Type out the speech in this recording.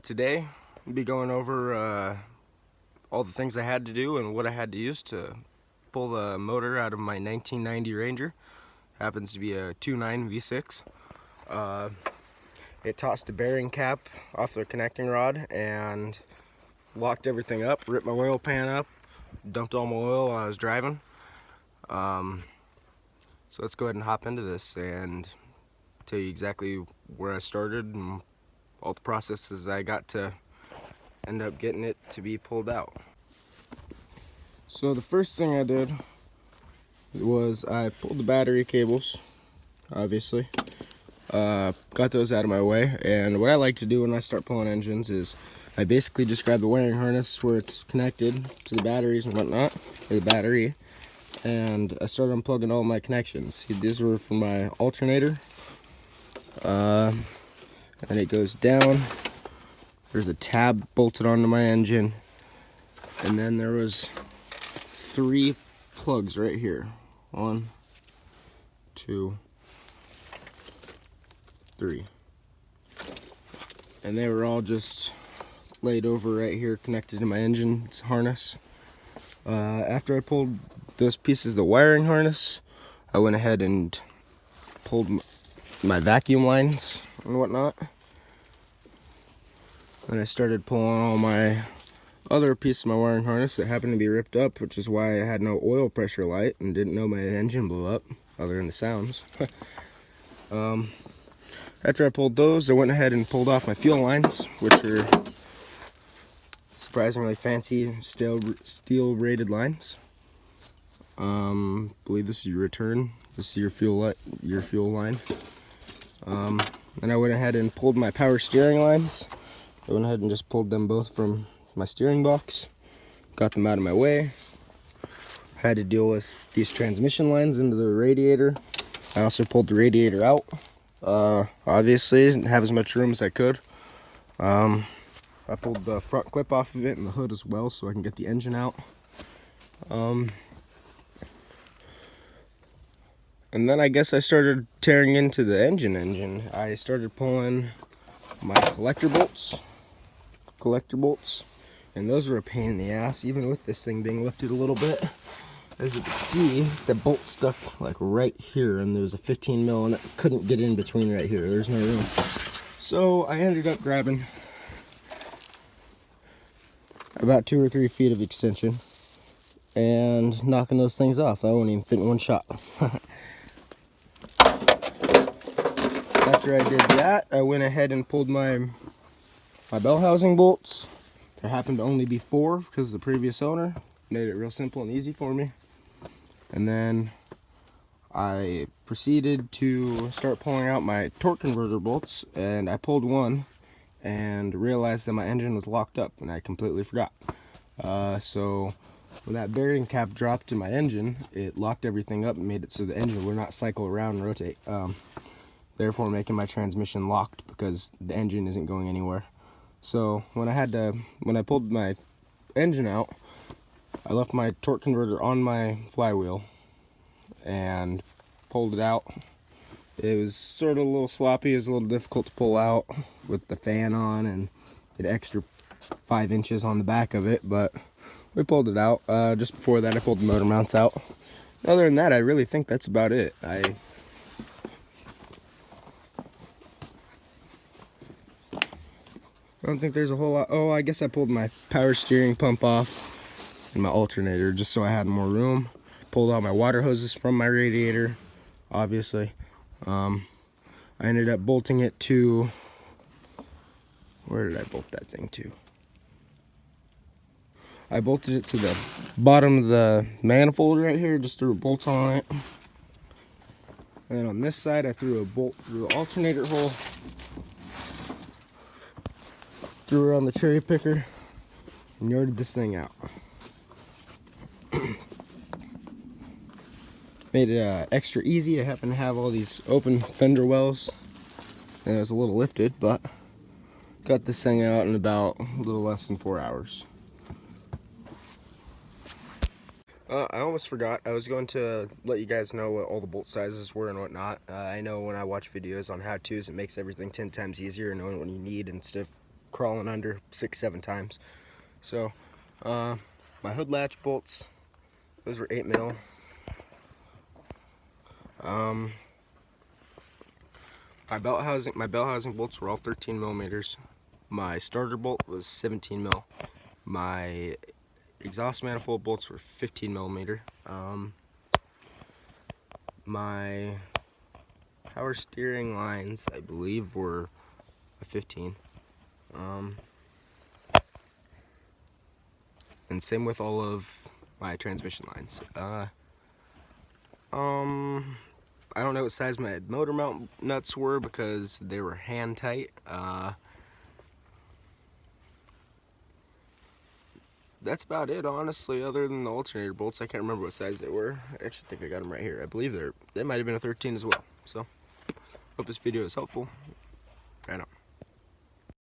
Today we'll be going over all the things I had to do and what I had to use to pull the motor out of my 1990 Ranger. Happens to be a 2.9 V6. It tossed a bearing cap off the connecting rod and locked everything up, ripped my oil pan up, dumped all my oil while I was driving. So let's go ahead and hop into this and tell you exactly where I started and all the processes I got to end up getting it to be pulled out. So the first thing I did was I pulled the battery cables, obviously. Got those out of my way, and what I like to do when I start pulling engines is I basically just grab the wiring harness where it's connected to the batteries and whatnot, or the battery, and I start unplugging all my connections. These were for my alternator, and it goes down. There's a tab bolted onto my engine, and then there was 3 plugs right here. 1, 2, 3. And they were all just laid over right here, connected to my engine's harness. After I pulled those pieces of the wiring harness, I went ahead and pulled my vacuum lines and whatnot. And I started pulling all my other piece of my wiring harness that happened to be ripped up, which is why I had no oil pressure light and didn't know my engine blew up, other than the sounds. After I pulled those, I went ahead and pulled off my fuel lines, which are surprisingly fancy steel rated lines. Believe this is your return. This is your fuel line. And I went ahead and pulled my power steering lines. I went ahead and just pulled them both from my steering box, got them out of my way. Had to deal with these transmission lines into the radiator. I also pulled the radiator out. Obviously, didn't have as much room as I could. I pulled the front clip off of it and the hood as well so I can get the engine out. And then I guess I started tearing into the engine. I started pulling my collector bolts, and those were a pain in the ass, even with this thing being lifted a little bit. As you can see, the bolt stuck like right here, and there was a 15 mil, and it couldn't get in between right here. There's no room. So I ended up grabbing about 2 or 3 feet of extension and knocking those things off. I won't even fit in one shot. After I did that, I went ahead and pulled my bell housing bolts. There happened to only be 4 because the previous owner made it real simple and easy for me. And then I proceeded to start pulling out my torque converter bolts, and I pulled one and realized that my engine was locked up, and I completely forgot. So when that bearing cap dropped in my engine, it locked everything up and made it so the engine would not cycle around and rotate, therefore making my transmission locked because the engine isn't going anywhere. So when I pulled my engine out, I left my torque converter on my flywheel and pulled it out. It was sort of a little sloppy. It was a little difficult to pull out with the fan on and an extra 5 inches on the back of it, but we pulled it out. Just before that, I pulled the motor mounts out. Other than that, I really think that's about it. I don't think there's a whole lot. Oh, I guess I pulled my power steering pump off and my alternator just so I had more room. Pulled all my water hoses from my radiator, obviously. I ended up bolting it to, where did I bolt that thing to? I bolted it to the bottom of the manifold right here, just threw a bolt on it. And then on this side, I threw a bolt through the alternator hole. Threw it on the cherry picker and yarded this thing out. Made it extra easy. I happen to have all these open fender wells, and it was a little lifted, but got this thing out in about a little less than 4 hours. I almost forgot. I was going to let you guys know what all the bolt sizes were and whatnot. I know when I watch videos on how-tos, it makes everything 10 times easier knowing what you need instead of crawling under 6-7 times. So my hood latch bolts, those were 8 mil. My belt housing bolts were all 13 millimeters. My starter bolt was 17 mil. My exhaust manifold bolts were 15 millimeter. My power steering lines, I believe, were a 15. And same with all of my transmission lines. I don't know what size my motor mount nuts were because they were hand tight. That's about it, honestly, other than the alternator bolts. I can't remember what size they were. I actually think I got them right here. I believe they might have been a 13 as well. So, hope this video is helpful. Right on.